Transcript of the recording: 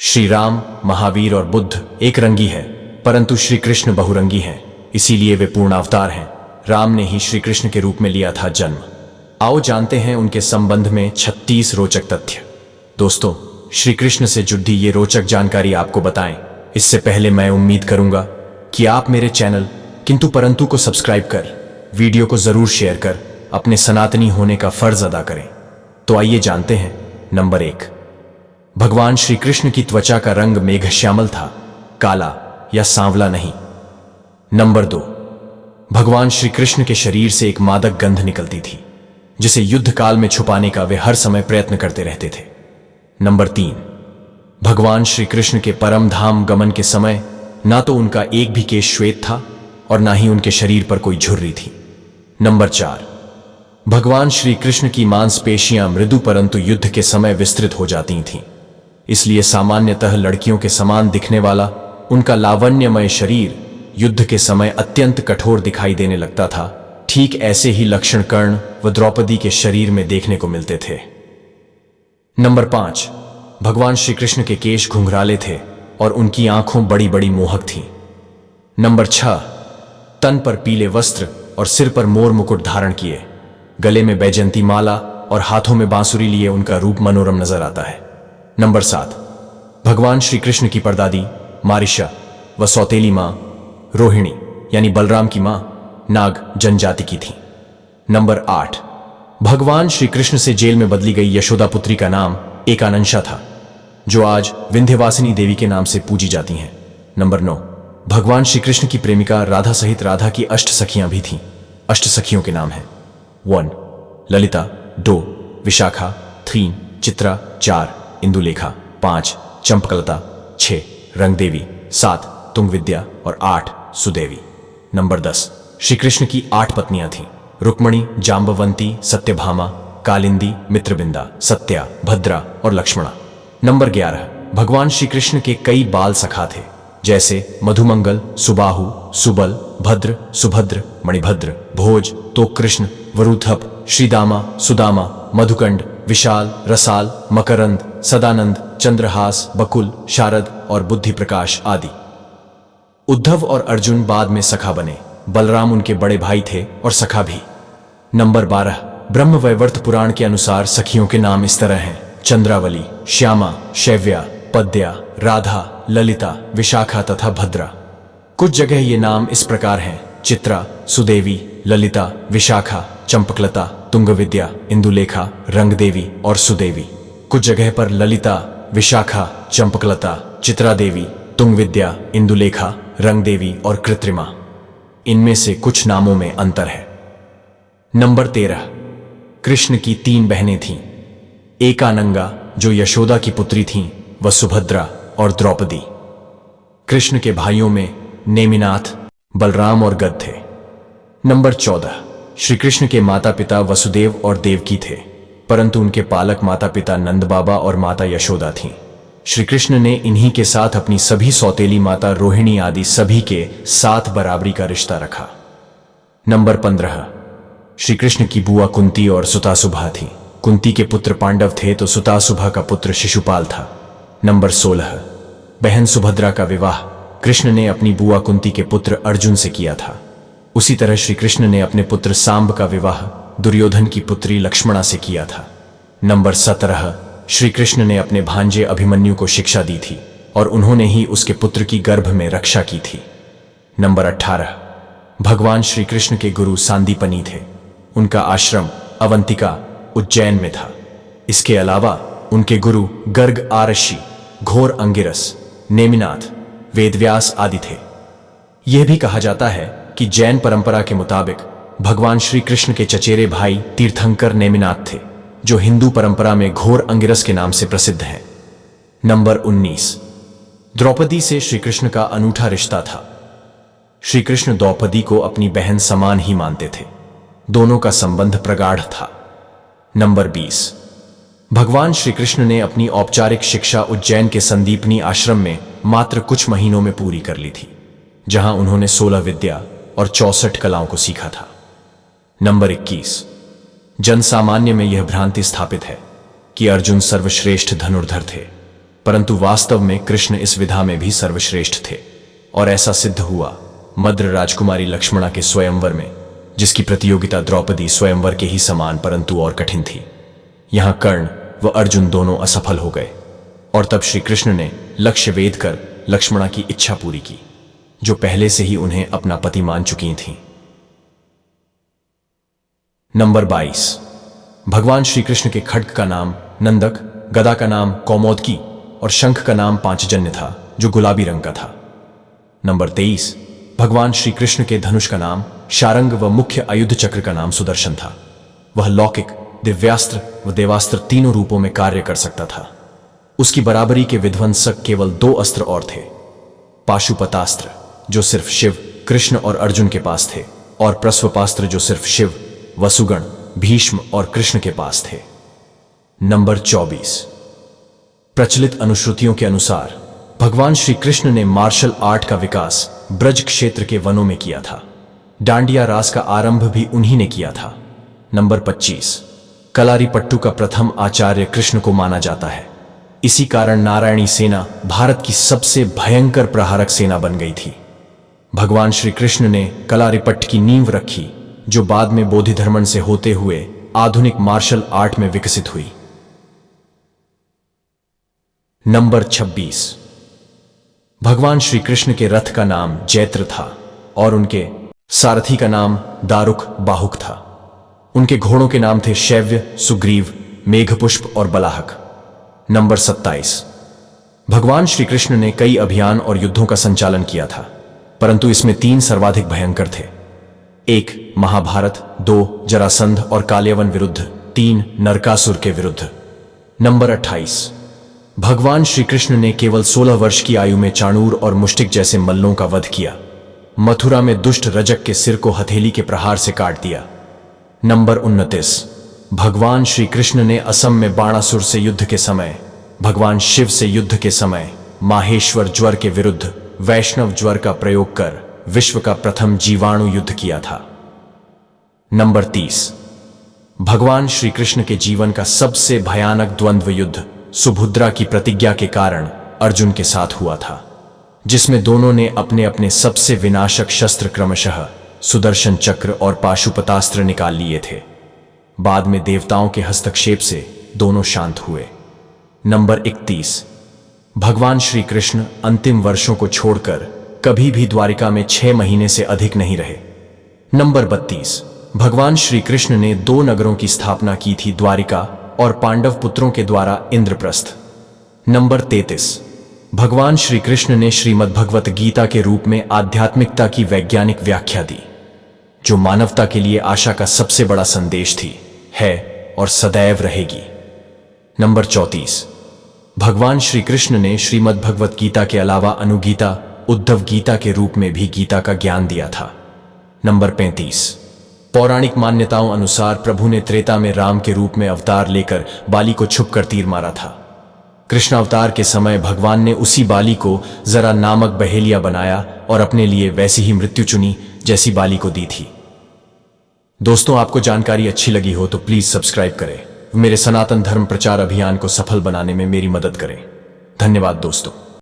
श्री राम, महावीर और बुद्ध एक रंगी है, परंतु श्री कृष्ण बहुरंगी हैं, इसीलिए वे पूर्ण अवतार हैं। राम ने ही श्री कृष्ण के रूप में लिया था जन्म। आओ जानते हैं उनके संबंध में 36 रोचक तथ्य। दोस्तों, श्री कृष्ण से जुड़ी ये रोचक जानकारी आपको बताएं, इससे पहले मैं उम्मीद करूंगा कि आप मेरे चैनल किंतु परंतु को सब्सक्राइब कर वीडियो को जरूर शेयर कर अपने सनातनी होने का फर्ज अदा करें। तो आइए जानते हैं। नंबर 1, भगवान श्री कृष्ण की त्वचा का रंग मेघश्यामल था, काला या सांवला नहीं। नंबर 2, भगवान श्री कृष्ण के शरीर से एक मादक गंध निकलती थी, जिसे युद्ध काल में छुपाने का वे हर समय प्रयत्न करते रहते थे। नंबर 3, भगवान श्री कृष्ण के परम धाम गमन के समय ना तो उनका एक भी केश श्वेत था और ना ही उनके शरीर पर कोई झुर्री थी। नंबर 4, भगवान श्री कृष्ण की मांसपेशियां मृदु परंतु युद्ध के समय विस्तृत हो जाती थीं, इसलिए सामान्यतः लड़कियों के समान दिखने वाला उनका लावण्यमय शरीर युद्ध के समय अत्यंत कठोर दिखाई देने लगता था। ठीक ऐसे ही लक्षण कर्ण व द्रौपदी के शरीर में देखने को मिलते थे। नंबर 5, भगवान श्री कृष्ण के केश घुंघराले थे और उनकी आंखों बड़ी बड़ी मोहक थीं। नंबर 6, तन पर पीले वस्त्र और सिर पर मोर मुकुट धारण किए, गले में बैजंती माला और हाथों में बांसुरी लिए उनका रूप मनोरम नजर आता है। नंबर 7, भगवान श्री कृष्ण की परदादी मारिशा व सौतेली मां रोहिणी यानी बलराम की मां नाग जनजाति की थी। नंबर 8, भगवान श्री कृष्ण से जेल में बदली गई यशोदा पुत्री का नाम एकानंशा था, जो आज विंध्यवासिनी देवी के नाम से पूजी जाती हैं। नंबर 9, भगवान श्री कृष्ण की प्रेमिका राधा सहित राधा की 8 सखियां भी थीं। 8 सखियों के नाम हैं 1 ललिता, 2 विशाखा, 3 चित्रा, 4 इंदुलेखा, 5 चंपकलता, 6 रंगदेवी, 7 तुंगविद्या और 8 सुदेवी। नंबर 10, श्री कृष्ण की 8 पत्नियां थीं, रुक्मणी, जांबवंती, सत्यभामा, कालिंदी, मित्रबिंदा, सत्या, भद्रा और लक्ष्मणा। नंबर 11, भगवान श्री कृष्ण के कई बाल सखा थे, जैसे मधुमंगल, सुबाहु, सुबल, भद्र, सुभद्र, मणिभद्र, भोज, तोकृष्ण, वरुथप, श्रीदामा, सुदामा, मधुकंड, विशाल, रसाल, मकरंद, सदानंद, चंद्रहास, बकुल, शारद और बुद्धि प्रकाश आदि। उद्धव और अर्जुन बाद में सखा बने। बलराम उनके बड़े भाई थे और सखा भी। नंबर 12, ब्रह्म वैवर्त पुराण के अनुसार सखियों के नाम इस तरह हैं: चंद्रावली, श्यामा, शैव्या, पद्या, राधा, ललिता, विशाखा तथा भद्रा। कुछ जगह ये नाम इस प्रकार हैं: चित्रा, सुदेवी, ललिता, विशाखा, चंपकलता, तुंगविद्या, इंदुलेखा, रंगदेवी और सुदेवी। कुछ जगह पर ललिता, विशाखा, चंपकलता, चित्रा देवी, तुंगविद्या, इंदुलेखा, रंगदेवी और कृत्रिमा। इनमें से कुछ नामों में अंतर है। नंबर 13, कृष्ण की 3 बहनें थीं: एकानंगा जो यशोदा की पुत्री थीं, व सुभद्रा और द्रौपदी। कृष्ण के भाइयों में नेमिनाथ, बलराम और गद थे। नंबर 14, श्री कृष्ण के माता पिता वसुदेव और देवकी थे, परंतु उनके पालक माता पिता नंद बाबा और माता यशोदा थीं। श्री कृष्ण ने इन्हीं के साथ अपनी सभी सौतेली माता रोहिणी आदि सभी के साथ बराबरी का रिश्ता रखा। नंबर 15, श्री कृष्ण की बुआ कुंती और सुतासुभा थी। कुंती के पुत्र पांडव थे तो सुतासुभा का पुत्र शिशुपाल था। नंबर 16, बहन सुभद्रा का विवाह कृष्ण ने अपनी बुआ कुंती के पुत्र अर्जुन से किया था। उसी तरह श्री कृष्ण ने अपने पुत्र सांब का विवाह दुर्योधन की पुत्री लक्ष्मणा से किया था। नंबर 17, श्री कृष्ण ने अपने भांजे अभिमन्यु को शिक्षा दी थी और उन्होंने ही उसके पुत्र की गर्भ में रक्षा की थी। नंबर 18, भगवान श्री कृष्ण के गुरु सांदीपनी थे। उनका आश्रम अवंतिका उज्जैन में था। इसके अलावा उनके गुरु गर्ग आरषि, घोर अंगिरस, नेमिनाथ, वेदव्यास आदि थे। यह भी कहा जाता है कि जैन परंपरा के मुताबिक भगवान श्री कृष्ण के चचेरे भाई तीर्थंकर नेमिनाथ थे, जो हिंदू परंपरा में घोर अंगिरस के नाम से प्रसिद्ध हैं। नंबर 19, द्रौपदी से श्री कृष्ण का अनूठा रिश्ता था। श्री कृष्ण द्रौपदी को अपनी बहन समान ही मानते थे। दोनों का संबंध प्रगाढ़ था। नंबर 20, भगवान श्री कृष्ण ने अपनी औपचारिक शिक्षा उज्जैन के संदीपनी आश्रम में मात्र कुछ महीनों में पूरी कर ली थी, जहां उन्होंने 16 विद्या और 64 कलाओं को सीखा था। नंबर 21, जनसामान्य में यह भ्रांति स्थापित है कि अर्जुन सर्वश्रेष्ठ धनुर्धर थे, परंतु वास्तव में कृष्ण इस विधा में भी सर्वश्रेष्ठ थे, और ऐसा सिद्ध हुआ मद्र राजकुमारी लक्ष्मणा के स्वयंवर में, जिसकी प्रतियोगिता द्रौपदी स्वयंवर के ही समान परंतु और कठिन थी। यहां कर्ण व अर्जुन दोनों असफल हो गए, और तब श्री कृष्ण ने लक्ष्य वेध कर लक्ष्मणा की इच्छा पूरी की, जो पहले से ही उन्हें अपना पति मान चुकी थीं। नंबर 22। भगवान श्री कृष्ण के खड्ग का नाम नंदक, गदा का नाम कौमोदकी और शंख का नाम पांचजन्य था, जो गुलाबी रंग का था। नंबर 23। भगवान श्री कृष्ण के धनुष का नाम शारंग व मुख्य आयुध चक्र का नाम सुदर्शन था। वह लौकिक, दिव्यास्त्र व देवास्त्र तीनों रूपों में कार्य कर सकता था। उसकी बराबरी के विध्वंसक केवल 2 अस्त्र और थे, पाशुपतास्त्र जो सिर्फ शिव, कृष्ण और अर्जुन के पास थे, और प्रस्वपास्त्र जो सिर्फ शिव, वसुगण, भीष्म और कृष्ण के पास थे। नंबर 24। प्रचलित अनुश्रुतियों के अनुसार भगवान श्री कृष्ण ने मार्शल आर्ट का विकास ब्रज क्षेत्र के वनों में किया था। डांडिया रास का आरंभ भी उन्हीं ने किया था। नंबर 25। कलारीपट्टू का प्रथम आचार्य कृष्ण को माना जाता है। इसी कारण नारायणी सेना भारत की सबसे भयंकर प्रहारक सेना बन गई थी। भगवान श्री कृष्ण ने कलारीपट्ट की नींव रखी, जो बाद में बोधिधर्मन से होते हुए आधुनिक मार्शल आर्ट में विकसित हुई। नंबर 26। भगवान श्री कृष्ण के रथ का नाम जैत्र था और उनके सारथी का नाम दारुक बाहुक था। उनके घोड़ों के नाम थे शैव्य, सुग्रीव, मेघपुष्प और बलाहक। नंबर 27। भगवान श्री कृष्ण ने कई अभियान और युद्धों का संचालन किया था, परंतु इसमें 3 सर्वाधिक भयंकर थे। 1 महाभारत, 2 जरासंध और काल्यवन विरुद्ध, 3 नरकासुर के विरुद्ध। नंबर 28। भगवान श्री कृष्ण ने केवल 16 वर्ष की आयु में चाणूर और मुष्टिक जैसे मल्लों का वध किया। मथुरा में दुष्ट रजक के सिर को हथेली के प्रहार से काट दिया। नंबर 29। भगवान श्री कृष्ण ने असम में बाणासुर से युद्ध के समय, भगवान शिव से युद्ध के समय माहेश्वर ज्वर के विरुद्ध वैष्णव ज्वर का प्रयोग कर विश्व का प्रथम जीवाणु युद्ध किया था। नंबर 30। भगवान श्री कृष्ण के जीवन का सबसे भयानक द्वंद्व युद्ध सुभद्रा की प्रतिज्ञा के कारण अर्जुन के साथ हुआ था, जिसमें दोनों ने अपने अपने सबसे विनाशक शस्त्र क्रमशः सुदर्शन चक्र और पाशुपतास्त्र निकाल लिए थे। बाद में देवताओं के हस्तक्षेप से दोनों शांत हुए। नंबर 31। भगवान श्री कृष्ण अंतिम वर्षों को छोड़कर कभी भी द्वारिका में 6 महीने से अधिक नहीं रहे। नंबर 32। भगवान श्री कृष्ण ने 2 नगरों की स्थापना की थी, द्वारिका और पांडव पुत्रों के द्वारा इंद्रप्रस्थ। नंबर 33। भगवान श्री कृष्ण ने श्रीमद् भगवत गीता के रूप में आध्यात्मिकता की वैज्ञानिक व्याख्या दी, जो मानवता के लिए आशा का सबसे बड़ा संदेश थी, है और सदैव रहेगी। नंबर 34। भगवान श्री कृष्ण ने श्रीमद् भगवत गीता के अलावा अनुगीता, उद्धव गीता के रूप में भी गीता का ज्ञान दिया था। नंबर 35। पौराणिक मान्यताओं अनुसार प्रभु ने त्रेता में राम के रूप में अवतार लेकर बाली को छुपकर तीर मारा था। कृष्ण अवतार के समय भगवान ने उसी बाली को जरा नामक बहेलिया बनाया और अपने लिए वैसी ही मृत्यु चुनी जैसी बाली को दी थी। दोस्तों, आपको जानकारी अच्छी लगी हो तो प्लीज सब्सक्राइब करें, मेरे सनातन धर्म प्रचार अभियान को सफल बनाने में मेरी मदद करें। धन्यवाद दोस्तों।